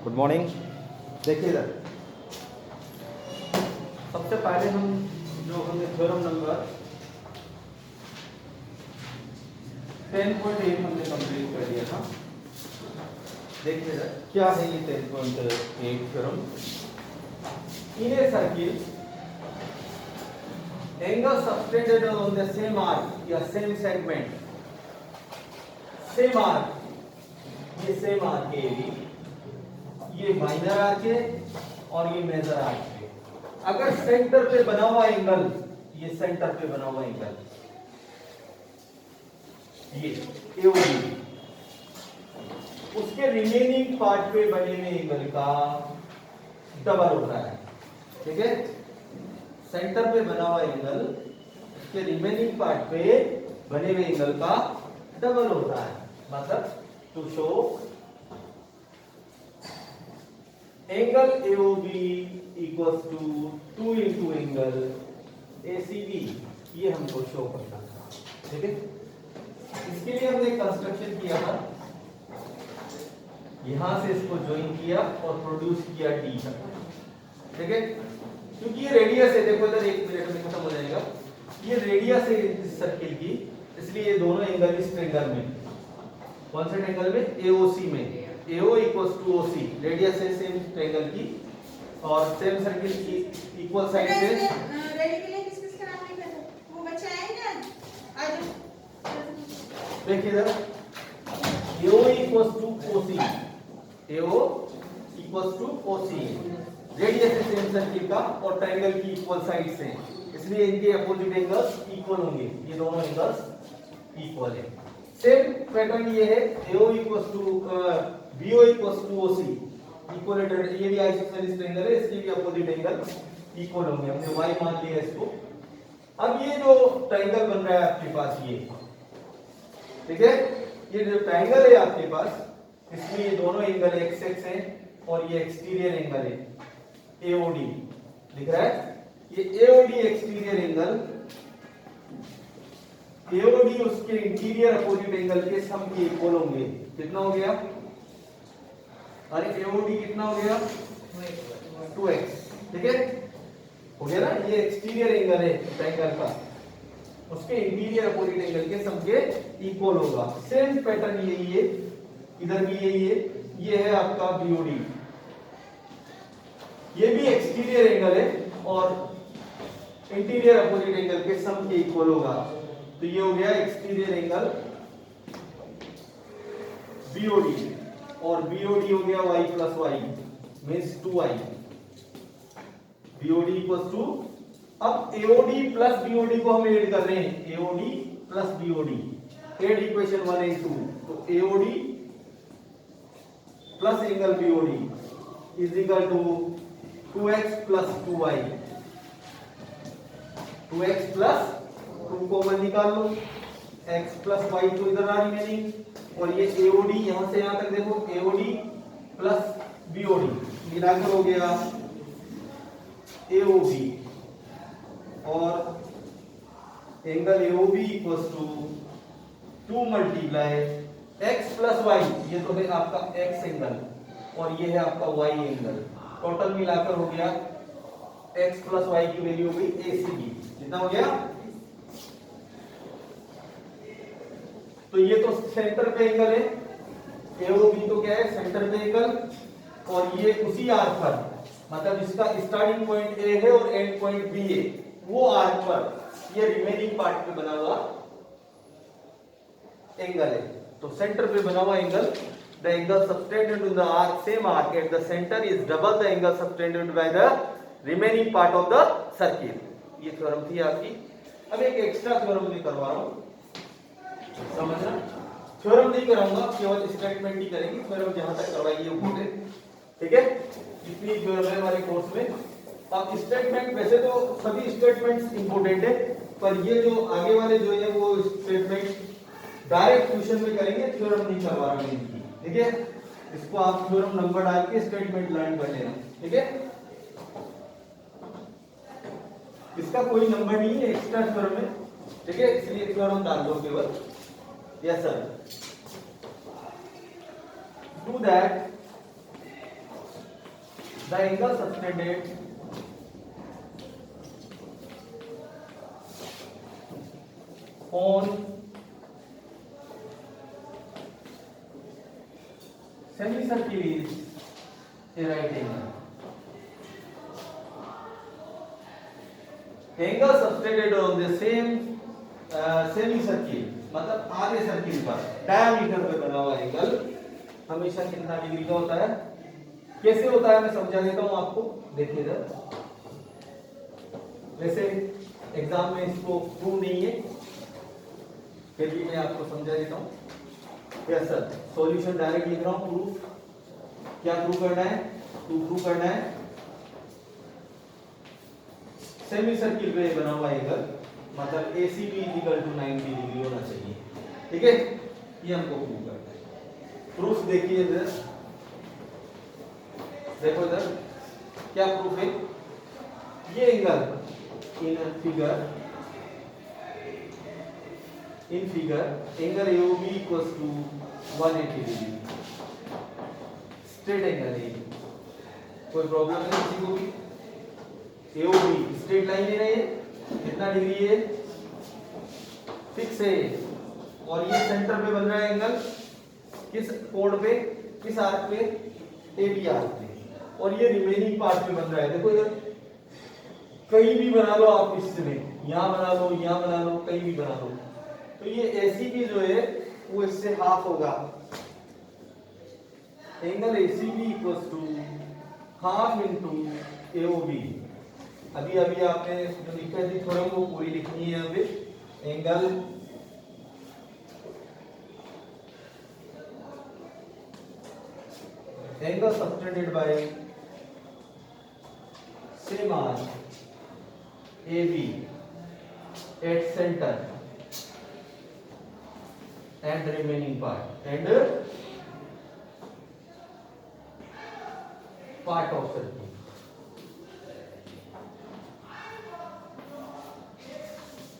Good morning. देखिए इधर सबसे पहले हमने थ्योरम नंबर 10.8 हमने कंप्लीट कर दिया था। देखिए इधर क्या है ये 10.8 theorem. In a circle angle subtended on the same arc या सेम सेगमेंट, सेम आर्क, ये सेम आर्क है, ये माइनर आर्क है और ये मेजर आर्क है। अगर सेंटर पे बना हुआ एंगल, ये सेंटर पे बना हुआ एंगल, ये एओडी, उसके रिमेनिंग पार्ट पे बने हुए एंगल का डबल होता है। ठीक है, सेंटर पे बना हुआ एंगल उसके रिमेनिंग पार्ट पे बने हुए एंगल का डबल होता है। मतलब to show angle AOB equals to 2 into angle ACB, ये हमको शो करना था। ठीक है, इसके लिए हमने कंस्ट्रक्शन किया था, यहां से इसको ज्वाइन किया और प्रोड्यूस किया D तक। ठीक है, क्योंकि ये रेडियस है, देखो इधर 1 मिनट में खत्म हो जाएगा। ये रेडियस है इस सर्किल की, इसलिए ये दोनों एंगल इस ट्रायंगल में, कौन से ट्रायंगल में, AOC में, AO equals to OC, radius है सेम ट्रायंगल की और सेम सर्किल की इक्वल साइड से। रेडी के लिए किस नाम लिखा था, वो बच्चा आएगा आज। देखिए इधर AO equals to OC, AO equals to OC, radius है सेम सर्किल का और ट्रायंगल की इक्वल साइड से, इसलिए इनके अपोजिट एंगल्स इक्वल होंगे, ये दोनों एंगल्स इक्वल है। सेम पैटर्न ये है, AO equals to BO equals to OC, equilateral, ये भी आइसोसेलेस ट्रायंगल है, इसके भी अपोजिट एंगल इक्वल होंगे, हमने y मान लिया इसको। अब ये जो ट्रायंगल बन रहा है आपके पास, ये ठीक है, ये जो ट्रायंगल है आपके पास, इसमें ये दोनों एंगल x x है और ये एक्सटीरियर एंगल है AOD, दिख रहा है, ये AOD एक्सटीरियर एंगल, AOD उसके इंटीरियर अपोजिट एंगल के सम के इक्वल होंगे। कितना हो गया, अरे AOD कितना हो गया, 2x। ठीक है, हो गया ना, ये एक्सटीरियर एंगल है ट्रायंगल का, उसके इंटीरियर अपोजिट एंगल के सम के इक्वल होगा। सेम पैटर्न यही है, इधर भी यही है, ये है आपका BOD, ये भी एक्सटीरियर एंगल है और इंटीरियर अपोजिट एंगल के सम के इक्वल होगा। तो ये हो गया एक्सटीरियर एंगल BOD और BOD हो गया y plus y means 2y, BOD equals to, अब AOD प्लस BOD को हम ऐड कर रहे हैं, AOD plus BOD, add equation 1 and 2, तो AOD plus angle BOD is equal to 2x plus 2y, 2x plus 2 common निकाल लो, x plus y तो इधर आ रिमेनिंग, और ये AOD यहां से यहां तक देखो, AOD प्लस BOD मिलाकर हो गया AOB, और angle AOB equals to 2 multiply x plus y, ये तो है आपका x एंगल और ये है आपका y एंगल, टोटल मिलाकर हो गया x प्लस y की वैल्यू हो गई ACB, कितना हो गया। तो ये तो सेंटर पे एंगल है, AOB तो क्या है, सेंटर पे एंगल, और ये उसी आर्क पर, मतलब इसका स्टार्टिंग पॉइंट A है और एंड पॉइंट B है, वो आर्क पर ये रिमेनिंग पार्ट पे बना हुआ एंगल है। तो सेंटर पे बना हुआ angle, the angle subtended in the arc, same arc at the centre is double the angle subtended by the remaining part of the circle. ये थ्योरम थी आपकी। अब एक एक्स्ट्रा थ्योरम भी करवा रहा हूं, समझना, थ्योरम नहीं कराऊंगा, केवल स्टेटमेंट ही करेंगे, थ्योरम जहां तक करवाइए वो है। ठीक है, इतनी थ्योरम है हमारे कोर्स में। अब स्टेटमेंट, वैसे तो सभी स्टेटमेंट्स इंपॉर्टेंट है, पर ये जो आगे वाले जो है वो स्टेटमेंट डायरेक्ट क्वेश्चन में करेंगे, थ्योरम नहीं करवा रहे हैं। ठीक है, इसको आप थ्योरम नंबर डाल के स्टेटमेंट लर्न कर लेना। ठीक है, इसका कोई नंबर नहीं है एक्स्ट्रा थ्योरम में। ठीक है, इसलिए थ्योरम डाल दो केवल। Yes sir, do that the angle subtended on semicircle is a right angle. Angle subtended on the same semicircle मतलब आधे सर्किल पर डायमीटर पे बना हुआ एंगल हमेशा कितना डिग्री का होता है? कैसे होता है मैं समझा देता हूं आपको, देखिए इधर। वैसे एग्जाम में इसको प्रूव नहीं है, फिर भी मैं आपको समझा देता हूं। यस सर, सॉल्यूशन डायरेक्ट लिख रहा हूं। प्रूफ क्या प्रूव करना है? प्रूव करना है सेमी सर्किल पे बना हुआ एंगल मतलब ACB इक्वल टू 90 डिग्री होना चाहिए। ठीक है, ये हमको प्रूव करना है। प्रूफ देखिए इधर, देखो इधर क्या प्रूफ है। ये angle in figure angle AOB equals to 180 degree straight angle है। कोई प्रॉब्लम नहीं किसी को भी? AOB स्ट्रेट लाइन ले रहे हैं, कितना डिग्री है? फिक्स है। और ये सेंटर पे बन रहा है एंगल किस कोण पे, किस आर्क पे? AB आर्क पे। और ये रिमेनिंग पार्ट पे बन रहा है। देखो इधर कहीं भी बना लो आप, इसमें यहां बना लो, यहां बना लो, कहीं भी बना लो, तो ये ACB जो है वो इससे हाफ होगा। Angle ACB equals to half into AOB। अभी आपने जो लिखा थी थोड़ा वो पूरी लिखनी है। यहाँ पे angle subtended bye same arc AB at center and remaining part of circle.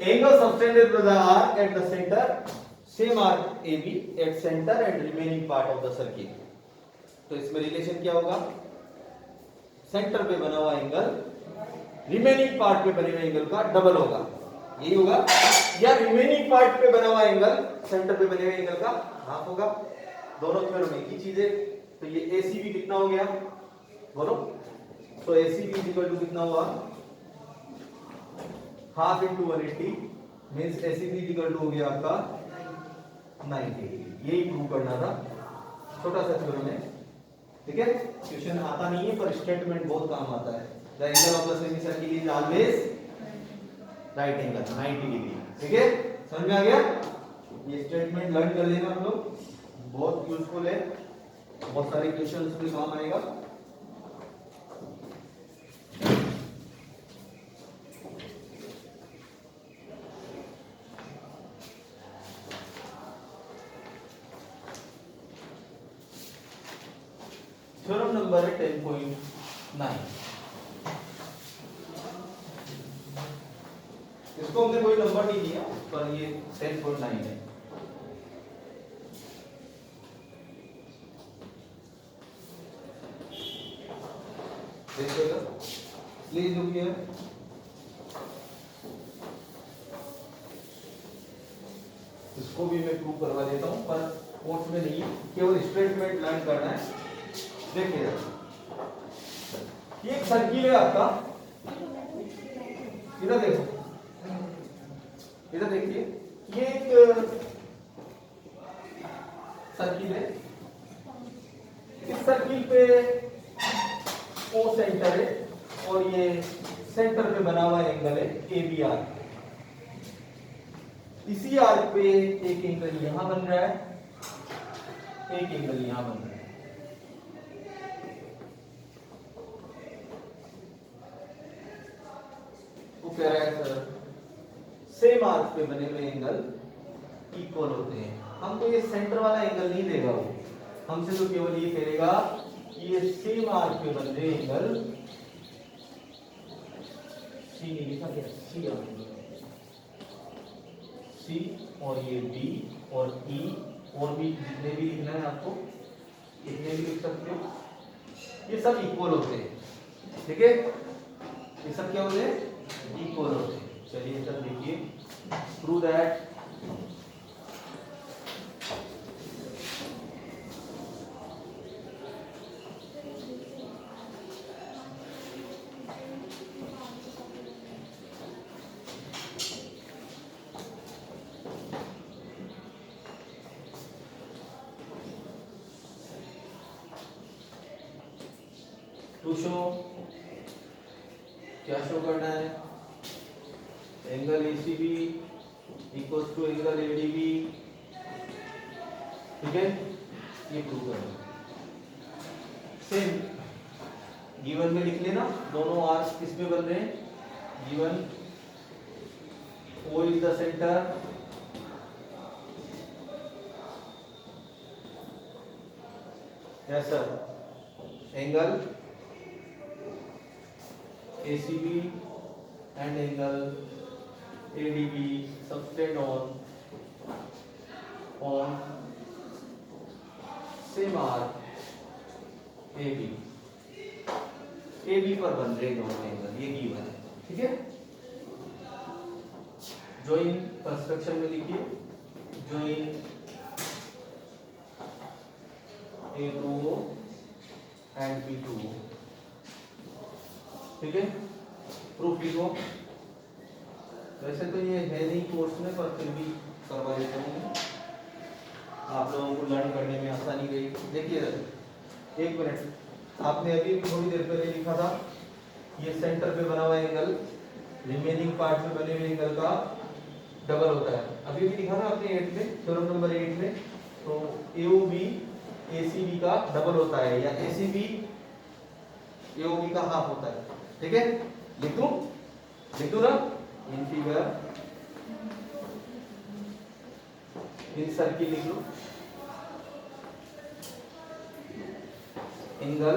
Angle subtended by the arc at the center, same arc AB at center and remaining part of the circle. तो इसमें relation क्या होगा? Centre पे बना हुआ angle remaining part पे बने हुए एंगल का डबल होगा, यही होगा। या रिमेनिंग पार्ट पे बना हुआ एंगल सेंटर पे बने हुए एंगल का हाफ होगा। दोनों थ्योरम में एक ही चीज है। तो ये ACB कितना हो गया बोलो? तो ACB इक्वल टू कितना हुआ? Half into 180 means ACB equal to हो गया आपका 90। यही प्रूव करना था, छोटा सा थ्योरम है। ठीक है, क्वेश्चन आता नहीं है पर स्टेटमेंट बहुत काम आता है। The angle of the semicircle is always right angle 90 degree. ठीक है, समझ में आ गया? ये स्टेटमेंट लर्न कर लेना हम लोग, बहुत यूजफुल है, बहुत सारे क्वेश्चंस में काम आएगा। थ्योरम नंबर है 10.9। इसको हमने कोई नंबर नहीं दिया पर ये 10.9 है। देखिएगा प्लीज लुक हियर। इसको भी मैं प्रूव करवा देता हूं पर कोर्स में नहीं, केवल स्टेटमेंट लर्न करना है। देखिए ये एक सर्किल है आपका, इधर देखो, इधर देखिए, ये एक सर्किल है। इस सर्किल पे O सेंटर है और ये सेंटर पे बना हुआ एंगल है AB आर्क। इसी आर्क पे एक एंगल यहां बन रहा है, एक एंगल यहां बन रहा है। वो कह रहा है सर सेम आर्क पे बने हुए एंगल इक्वल होते हैं। हमको ये सेंटर वाला एंगल नहीं देगा, वो हमसे तो केवल ये कहेगा कि ये सेम आर्क पे बन रहे एंगल सी नहीं लिखा क्या? सी और ये D और E और भी जितने भी लिखना है आपको इतने भी लिख सकते हो। ये सब इक्वल होते हैं, ठीक है, ये सब क्या होते हैं, इक्वल होते हैं। चलिए सर देखिए, प्रूव दैट टू शो, क्या शो करना है, angle ACB equals to angle ADB, ठीक है, ये प्रूव करना है। सेम गिवन में लिख लेना, दोनों आर्क्स किस में बन रहे हैं, given O is the centre, yes sir, angle ACB and angle ADB subtend on same arc AB, AB पर बन रहे दोनों एंगल, ये गिवन है, ठीक है। ज्वाइन कंस्ट्रक्शन में लिखिए, ज्वाइन A2O and B2O, ठीक है, प्रूफ लिखो। वैसे तो ये है नहीं कोर्स में, पर फिर भी करवा देता हूँ, आप लोगों को लर्न करने में आसानी रही। देखिए एक मिनट, आपने अभी भी थोड़ी देर पहले लिखा था, ये सेंटर पे बना हुआ एंगल रिमेनिंग पार्ट में बने हुए एंगल का डबल होता है, अभी भी लिखा था आपने 8 में, थ्योरम नंबर 8 में। तो AOB ACB का डबल होता है, या ACB AOB का हाफ होता है, ठीक है। लिख दूं ना, इन फिगर इन सर्किल लिख लो, angle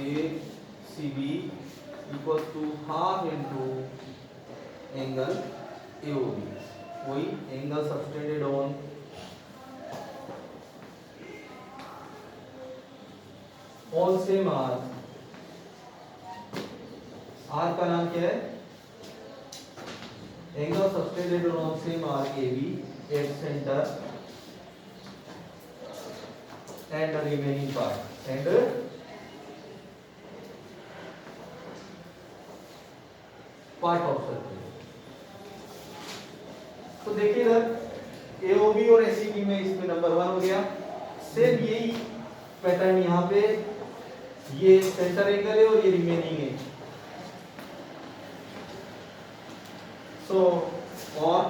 ACB equal to half into angle AOB, वही angle subtended on same arc, arc का नाम क्या है, angle subtended on same arc AB at centre and the remaining part and part of circle. तो देखिए इधर AOB और ACB में इसमें नंबर 1 हो गया। सेम यही पैटर्न यहाँ पे, ये सेंटर एंगल है और ये रिमेनिंग है। सो और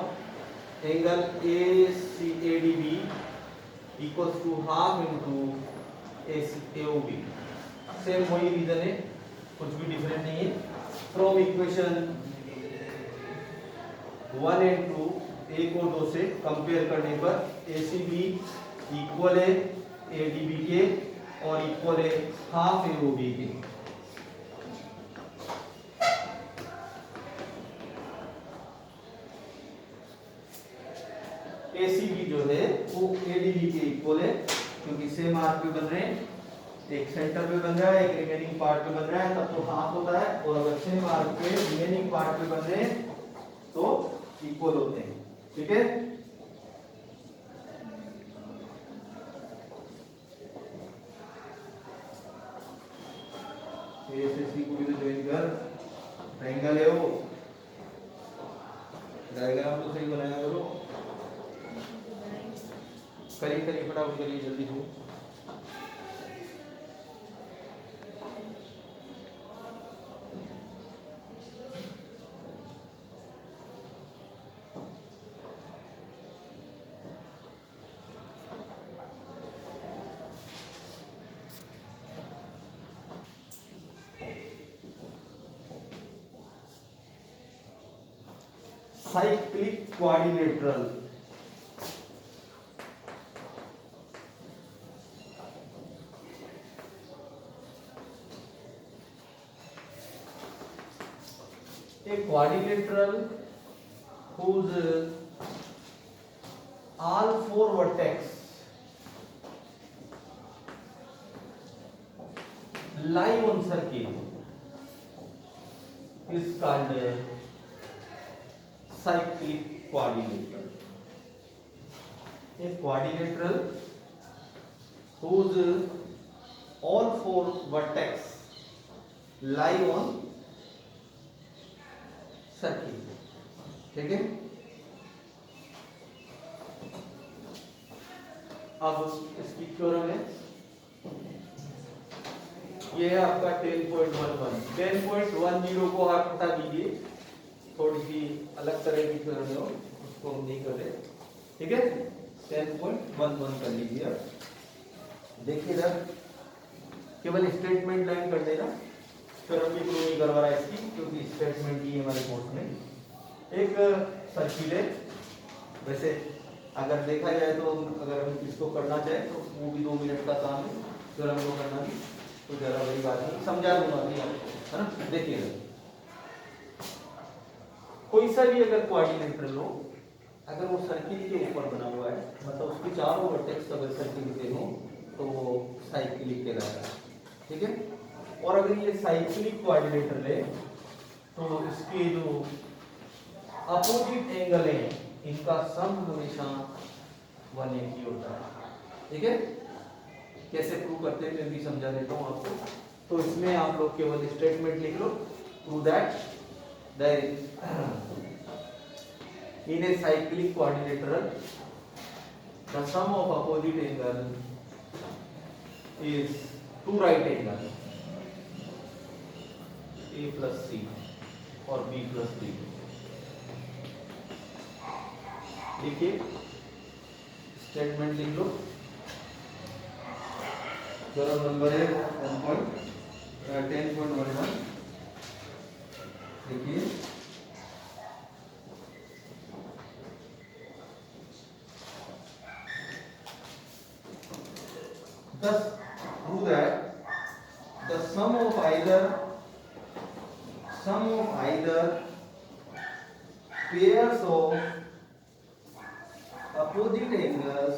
angle ACADB equals to half into AOB, same वही रीजन है, कुछ भी डिफरेंट नहीं है। फ्रॉम इक्वेशन 1 एंड 2, 1 और 2 से कंपेयर करने पर ACB इक्वल है ADB के और इक्वल है हाफ AOB के। ACB जो है वो ADB के इक्वल है, क्योंकि सेम आर्क पे बन रहे हैं, एक सेंटर पे बन रहा है, एक रिमेनिंग पार्ट पे बन रहा है, तब तो हाफ होता है, और अगर सेम आर्क पे रिमेनिंग पार्ट पे बन रहे हैं तो इक्वल होते हैं, ठीक है। ACC को भी तो ज्वाइन कर, ट्रायंगल है वो, डायग्राम तो सही बनाया करो, करिए फटाफट करिए, जल्दी हो। Cyclic quadrilateral, a quadrilateral whose all 4 vertex lie on circle is called cyclic quadrilateral. A quadrilateral whose all four vertex lie on circle, ठीक है। अब इसकी थ्योरम है, ये है आपका 10.11 10.10 को आप हटा दीजिए, थोड़ी सी अलग तरह की थ्योरम है उसको हम नहीं कर रहे, ठीक है। 10.11 कर लीजिए। अब देखिए इधर केवल स्टेटमेंट लाइन कर देना, थ्योरम की प्रूव नहीं करवा रहा है इसकी, क्योंकि स्टेटमेंट ही है हमारे कोर्स में। एक सर्किल है, वैसे अगर देखा जाए तो अगर हम इसको करना चाहें तो वो भी 2 मिनट का काम है, थ्योरम को करना भी तो ज़्यादा बड़ी बात नहीं, समझा दूंगा अभी आपको, है ना। देखिएगा कोई सा भी अगर क्वाड्रिलेटरल हो, अगर वो सर्किल के ऊपर बना हुआ है, मतलब उसके चारों वर्टेक्स अगर सर्किल के हो तो वो साइक्लिक कहलाता है, ठीक है। और अगर ये साइक्लिक क्वाड्रिलेटरल है तो इसके जो अपोजिट एंगल है इनका सम हमेशा 180 होता है, ठीक है। कैसे प्रूव करते हैं मैं भी समझा देता हूं आपको। तो इसमें आप लोग केवल स्टेटमेंट लिख लो, prove that there is in a cyclic quadrilateral the sum of opposite angle is 2 right angle A plus C और B plus D। देखिए स्टेटमेंट लिख लो, थ्योरम नंबर है 10.11। देखिए thus prove that the sum of either pairs of opposite angles,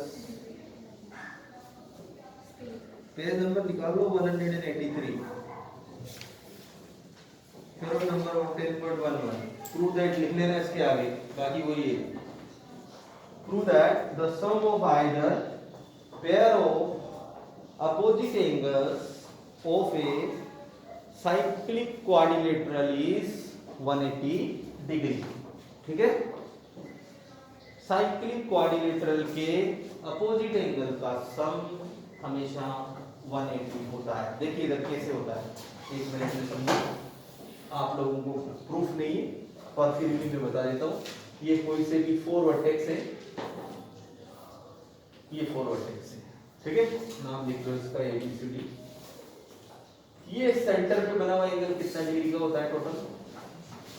page number निकालो 183, theorem number of 10.11 prove that लिख लेना इसके आगे, बाकी वही है। Prove that the sum of either pair of opposite angles of a cyclic quadrilateral is 180 degree, ठीक है। साइक्लिक क्वाड्रिलेटरल के अपोजिट एंगल का सम हमेशा 180 होता है। देखिए इधर कैसे होता है, एक मिनट में समझो, आप लोगों को प्रूफ नहीं है पर फिर भी मैं बता देता हूँ। ये कोई से भी 4 वर्टेक्स है, ये 4 वर्टेक्स है, ठीक है। नाम लिख लो इसका ABCD। ये सेंटर पे बना हुआ एंगल कितना डिग्री का होता है टोटल?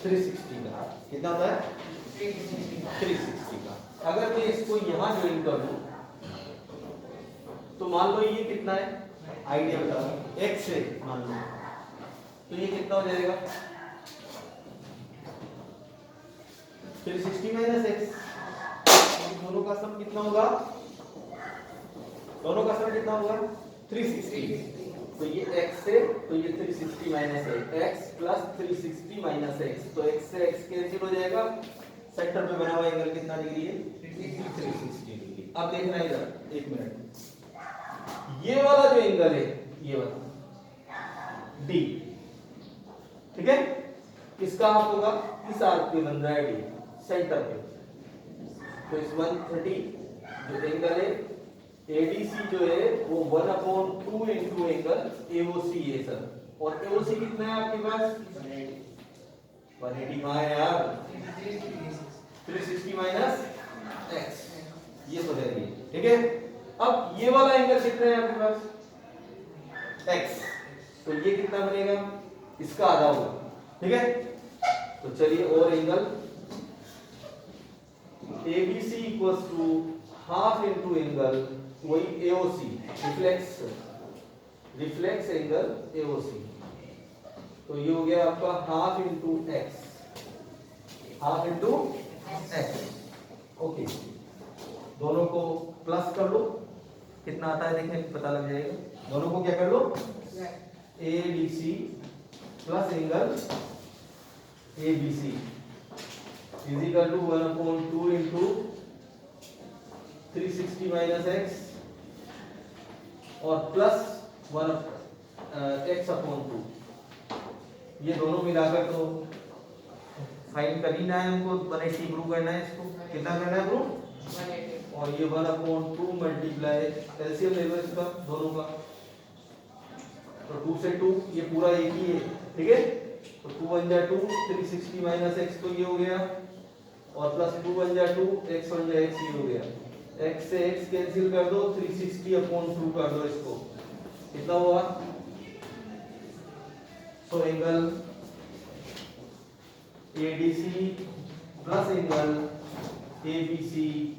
360 का। कितना होता है? 360 का। अगर मैं इसको यहां ज्वाइन कर दूं तो मान लो ये कितना है, आइडिया बता दो, x है मान लो, तो ये कितना हो जाएगा 360 माइनस x। दोनों का सम कितना होगा? दोनों का सम कितना होगा? 360। तो ये x है तो ये 360 माइनस है, x प्लस 360 माइनस x, तो x से x कैंसिल हो जाएगा। सेंटर पे बना हुआ एंगल कितना डिग्री है? 360 डिग्री। अब देखना इधर, एक मिनट, ये वाला जो एंगल है ये वाला D, ठीक है, किसका हाफ होगा? इस आर्क पे बन रहा है D सेंटर पे, तो इस 130 जो एंगल है ADC जो है वो 1/2 इंटू एंगल AOC है सर, और AOC कितना है आपके पास? 180 कहाँ है यार? 360 माइनस x, ये तो है, ठीक है। अब ये वाला एंगल कितना है आपके पास? x, तो ये कितना बनेगा? इसका आधा होगा, ठीक है। तो चलिए और angle ABC equals to half into angle वही AOC, रिफ्लेक्स एंगल AOC, तो ये हो गया आपका half into x, half into x, okay. दोनों को प्लस कर लो, कितना आता है देखें, पता लग जाएगा। दोनों को क्या कर लो? ADC plus angle ABC is equal to 1/2 into 360 minus x और प्लस 1x/2। ये दोनों मिलाकर तो फाइंड कर ही ना है हमको, 180 प्रूव करना है। इसको कितना करना है प्रूव? और ये 1/2 मल्टीप्लाई एलसीएम ले लो इसका दोनों का, तो 2 से 2 ये पूरा एक ही है, ठीक है। तो 2 1 जा 2, 360 माइनस x तो ये हो गया, और प्लस 2 1 जा 2, x 1 जा x ये हो गया। x से x कैंसिल कर दो, 360/2 कर दो इसको, कितना हुआ? So angle ADC plus angle ABC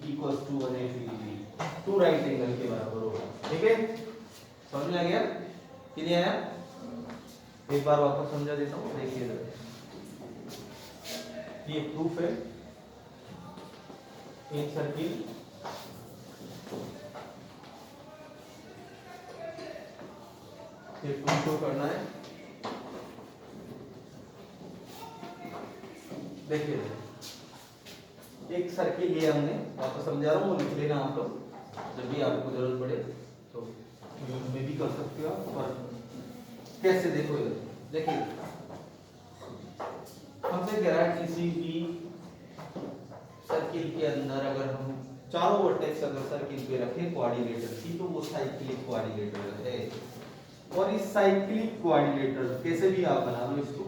equals to 180 degree, two right angle के बराबर होगा, ठीक है। समझ में आ गया कि नहीं आया? एक बार वापस समझा देता हूँ, देखिए ये प्रूफ है। एक सर्किल ये प्रूफ शो करना है। देखिए एक सर्किल ये हमने वापस समझा रहा हूँ, लिख लेना आप लोग, जब भी आपको जरूरत पड़े तो यूज में भी कर सकते हो आप। और कैसे देखो इधर, देखिए हमसे कह रहा है किसी भी सर्किल के अंदर अगर हम चारों वर्टेक्स अगर सर्किल पे रखें कोऑर्डिनेटर की, तो वो साइक्लिक कोऑर्डिनेटर है। और इस साइक्लिक कोऑर्डिनेटर कैसे भी आप बना लो इसको,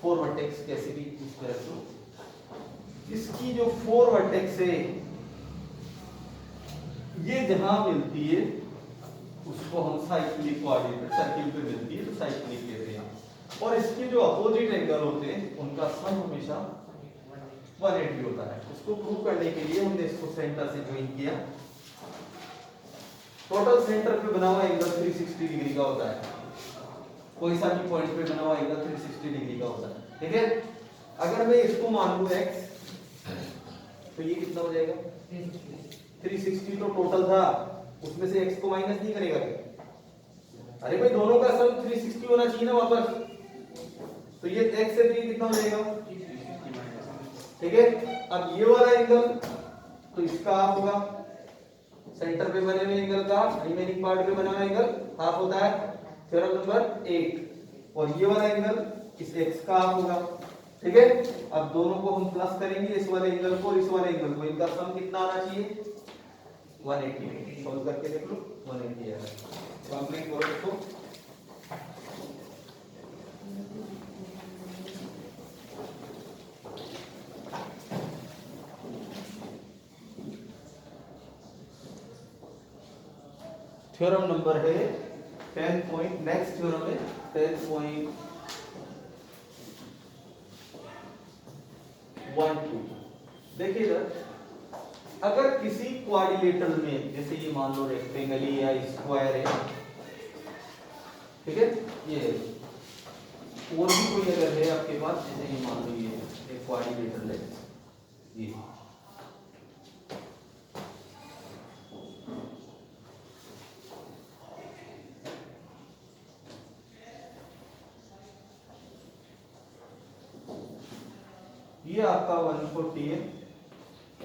4 वर्टेक्स कैसे भी इस तरह से, इसकी जो 4 वर्टेक्स है ये जहां मिलती है उसको हम साइक्लिक कोऑर्डिनेटर, सर्किल पे मिलती है तो साइक्लिक कहते हैं। और इसके जो अपोजिट एंगल होते हैं उनका सम हमेशा 180 होता है। इसको प्रूव करने के लिए हमने इसको सेंटर से ज्वाइन किया। टोटल सेंटर पे बना हुआ एंगल 360 डिग्री का होता है, कोई सा भी पॉइंट पे बना हुआ एंगल 360 डिग्री का होता है, ठीक है। अगर मैं इसको मान लूं x, तो ये कितना हो जाएगा? 360 तो टोटल था, उसमें से x को माइनस नहीं करेगा क्या? अरे भाई दोनों का सम 360 होना चाहिए ना वापस, तो ये x से 3 कितना हो जाएगा? ठीक है। अब ये वाला एंगल तो इसका हाफ होगा, सेंटर पे बने हुए एंगल का रिमेनिंग पार्ट पे बना हुआ एंगल हाफ होता है, थ्योरम नंबर 1। और ये वाला एंगल इस x का हाफ होगा, ठीक है। अब दोनों को हम प्लस करेंगे, इस वाले एंगल को और इस वाले एंगल को, इनका सम कितना आना चाहिए? 180। सॉल्व करके देख लो, 180 आएगा। कंप्लीट करो इसको। थ्योरम नंबर है 10 पॉइंट, नेक्स्ट थ्योरम है 10.12। देखिए इधर, अगर किसी कोऑर्डिनेटर में, जैसे ये मान लो रेक्टेंगल या स्क्वायर है, ठीक है, ये और भी कोई अगर है आपके पास, जैसे ये मान लो ये एक कोऑर्डिनेटर है, ये आपका 140 है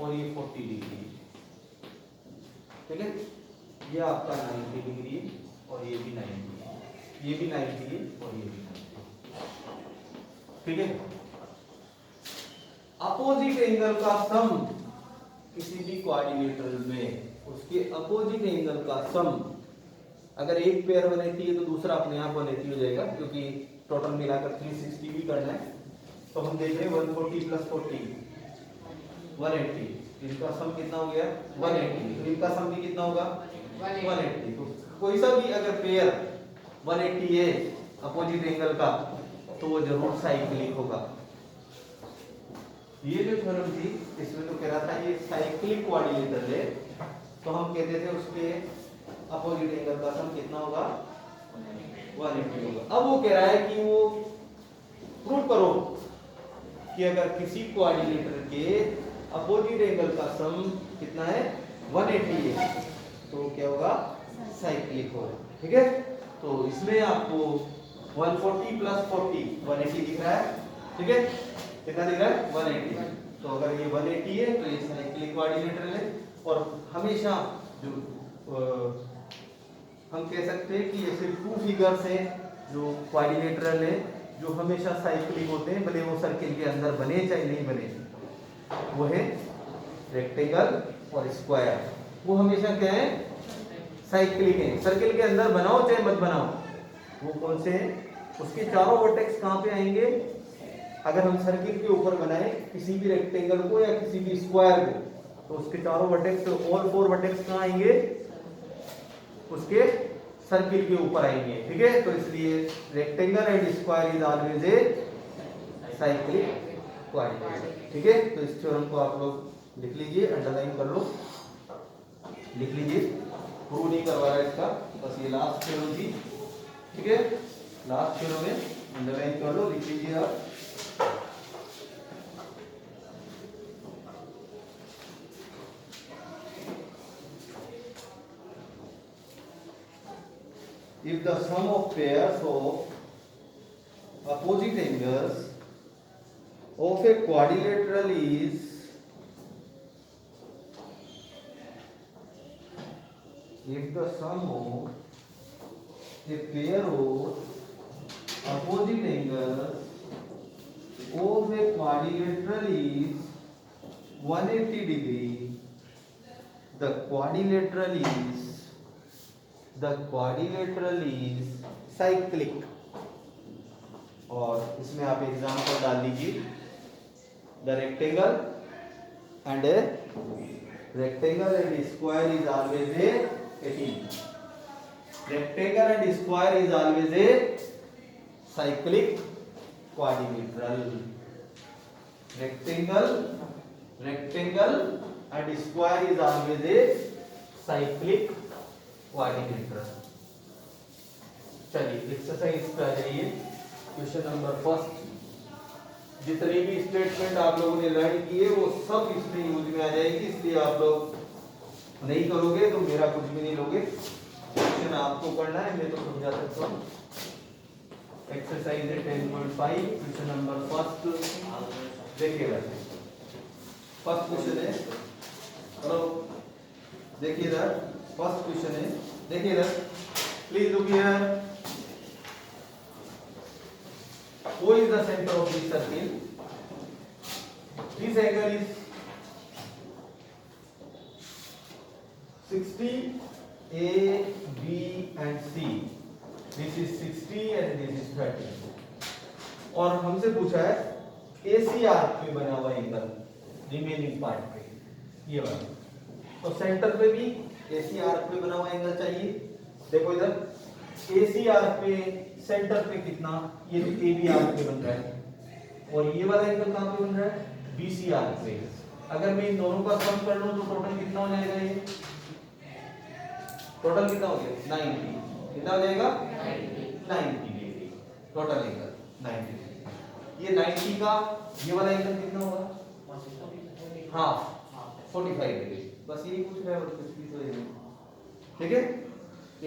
और ये 40 डिग्री है, ठीक है। ये आपका 90 डिग्री है और ये भी 90 है, ये भी 90 है और ये भी 90, ठीक है। अपोजिट एंगल का सम किसी भी कोऑर्डिनेटर में, उसके अपोजिट एंगल का सम, अगर एक पेयर 180 है तो दूसरा अपने आप 180 हो जाएगा, क्योंकि टोटल मिलाकर 360 भी करना है। तो हम देख रहे हैं 140 प्लस 40 180, इनका सम कितना हो गया? 180। तो इनका सम भी कितना होगा? 180। तो कोई सा भी अगर पेयर 180 है अपोजिट एंगल का, तो वो जरूर साइक्लिक होगा। ये जो थ्योरम थी इसमें तो कह रहा था ये साइक्लिक कोऑर्डिनेटर है, तो हम कहते थे उसके अपोजिट एंगल का सम कितना होगा? 180 होगा। अब वो कह रहा है कि वो प्रूव करो कि अगर किसी कोऑर्डिनेटर के अपोजिट एंगल का सम कितना है? 180 है, तो क्या होगा? साइक्लिक होगा, ठीक है। तो इसमें आपको 140 प्लस 40 180 दिख रहा है, ठीक है, कितना दिख रहा है 180। तो अगर ये 180 है तो ये साइक्लिक क्वाड्रिलेटरल है। और हमेशा जो हम कह सकते हैं कि ये सिर्फ टू फिगर्स हैं जो क्वाड्रिलेटरल है, जो हमेशा साइक्लिक होते हैं, भले वो सर्किल के अंदर बने चाहे नहीं बने, वो है रेक्टेंगल और स्क्वायर। वो हमेशा क्या है साइक्लिक है, सर्किल के अंदर बनाओ चाहे मत बनाओ। वो कौन से हैं, उसके चारों वर्टेक्स कहाँ पे आएंगे, अगर हम सर्किल के ऊपर बनाए किसी भी रेक्टेंगल को या किसी भी स्क्वायर को, तो उसके चारों वर्टेक्स, ऑल फोर वर्टेक्स कहाँ आएंगे, उसके सर्किल के ऊपर आएंगे, ठीक है। तो इसलिए rectangle and square is always a cyclic quadrilateral, ठीक है। तो इस थ्योरम को आप लोग लिख लीजिए, अंडरलाइन कर लो, लिख लीजिए, प्रूव नहीं करवा रहा इसका, बस ये लास्ट थ्योरम थी, ठीक है। लास्ट थ्योरम में अंडरलाइन कर लो, लिख लीजिए आप। If the sum of pairs of opposite angles of a quadrilateral is if the sum of a pair of opposite angles of a quadrilateral is 180 degree, the quadrilateral is cyclic। और इसमें आप example डाल दीजिए, the rectangle and square is always a 18। Rectangle and square is always a cyclic quadrilateral. Rectangle and square is always a cyclic quadrilateral. चलिए exercise पे आ जाइए, question number first. जितने भी स्टेटमेंट आप लोगों ने लर्न किए वो सब इसमें यूज में आ जाएगी, इसलिए आप लोग नहीं करोगे तो मेरा कुछ भी नहीं लोगे। क्वेश्चन आपको करना है, मैं तो समझा सकता हूँ। एक्सरसाइज है 10.5, क्वेश्चन नंबर फर्स्ट देखिएगा। फर्स्ट क्वेश्चन है, हेलो देखिए इधर, फर्स्ट क्वेश्चन है, देखिए इधर, please look here. O is the center of this circle. This angle is 60, A, B and C. This is 60 and this is 30. और हमसे पूछा है AC आर्क पे बना हुआ एंगल, रिमेनिंग पार्ट पे ये वाला, तो सेंटर पे भी AC आर्क पे बना हुआ एंगल चाहिए। देखो इधर AC आर्क पे सेंटर पे कितना, ये तो AB आर्क पे बन रहा है, और ये वाला एंगल कहां पे बन रहा है, BC आर्क पे। अगर मैं इन दोनों का सम कर लूं तो टोटल कितना हो जाएगा, ये टोटल कितना हो गया 90, कितना हो जाएगा 90 डिग्री टोटल एंगल 90 डिग्री। ये 90 का ये वाला एंगल कितना होगा, हाफ 45 डिग्री। बस यही पूछ रहा है, और कुछ भी तो नहीं, ठीक है।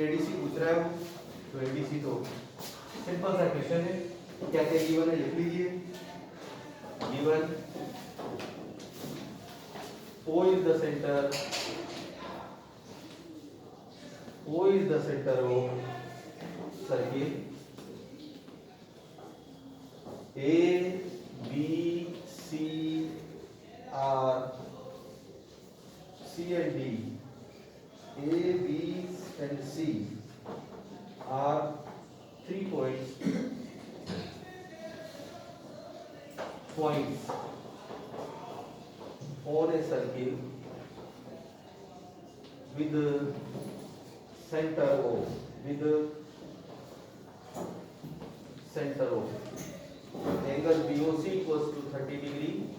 एडीसी पूछ रहा है वो, तो एडीसी तो सिंपल सा क्वेश्चन है, क्या क्या गिवन है लिख लीजिए। Given O is the center, O is the center of circle, A, B, C are C and D, A, B and C are 3 points on a circle with center O, with center O. Angle BOC equals to 30 degree,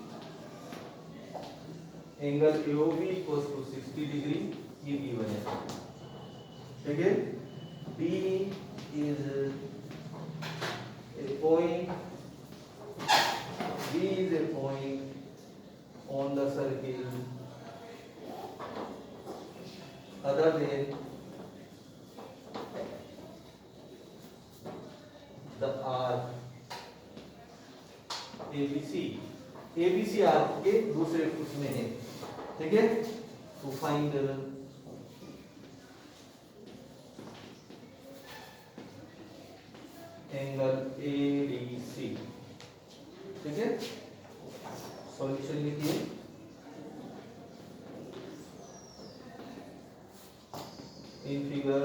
angle AOB equals to 60 degree, ये given है, ठीक है। D is a point, B is a point on the circle other than the arc ABC, ABC arc के दूसरे उसमें है, ठीक है। तो फाइंड एंगल एडीसी, ठीक है। सॉल्यूशन लिखिए, इन figure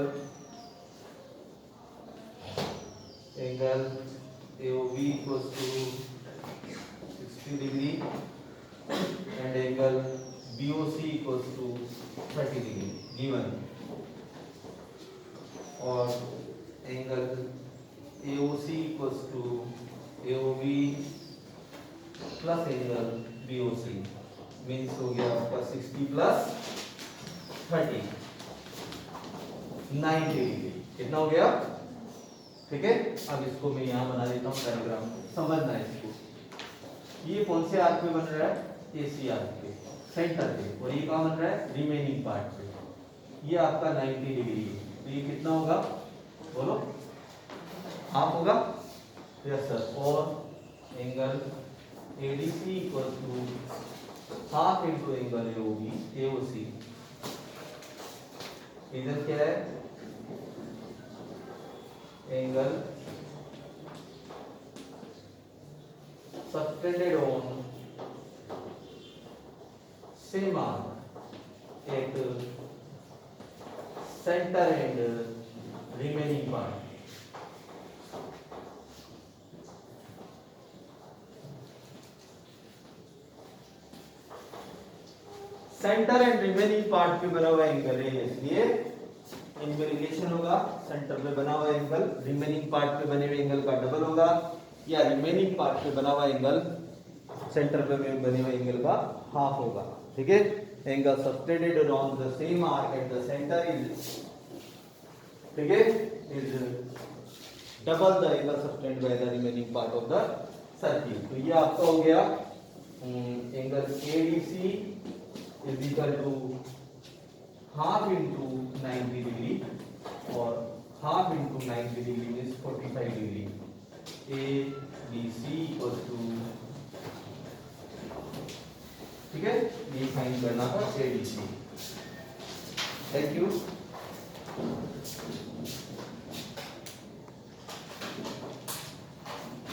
angle AOB equals to 60 degree and angle BOC equals to 30 degree given, और angle AOC equals to AOB plus angle BOC means हो गया आपका 60 प्लस 30 90 डिग्री। कितना हो गया, ठीक है। अब इसको मैं यहाँ बना देता हूँ डायग्राम, समझना है इसको। ये कौन से आर्क पे बन रहा है, AC आर्क पे सेंटर पे, और ये कहाँ बन रहा है, रिमेनिंग पार्ट पे। ये आपका 90 डिग्री है, तो ये कितना होगा बोलो, हाफ होगा, यस सर। और angle ADC equal to half into angle AOC। इधर क्या है, angle subtended on same arc at center and remaining part। Center and remaining part पे बना हुआ एंगल है, इसलिए इनमें रिलेशन होगा। सेंटर पे बना हुआ एंगल रिमेनिंग पार्ट पे बने हुए एंगल का डबल होगा, या रिमेनिंग पार्ट पे बना हुआ एंगल सेंटर पे बने हुए एंगल का हाफ होगा, ठीक है। Angle subtended on the same arc at the centre is, ठीक है, is double the angle subtended by the remaining part of the circle. तो ये आपका हो गया angle ADC is equal to half into 90 degree, और half into 90 degree means 45 degree. ABC equal to, ठीक है, ये फाइंड करना था ADC। Thank you.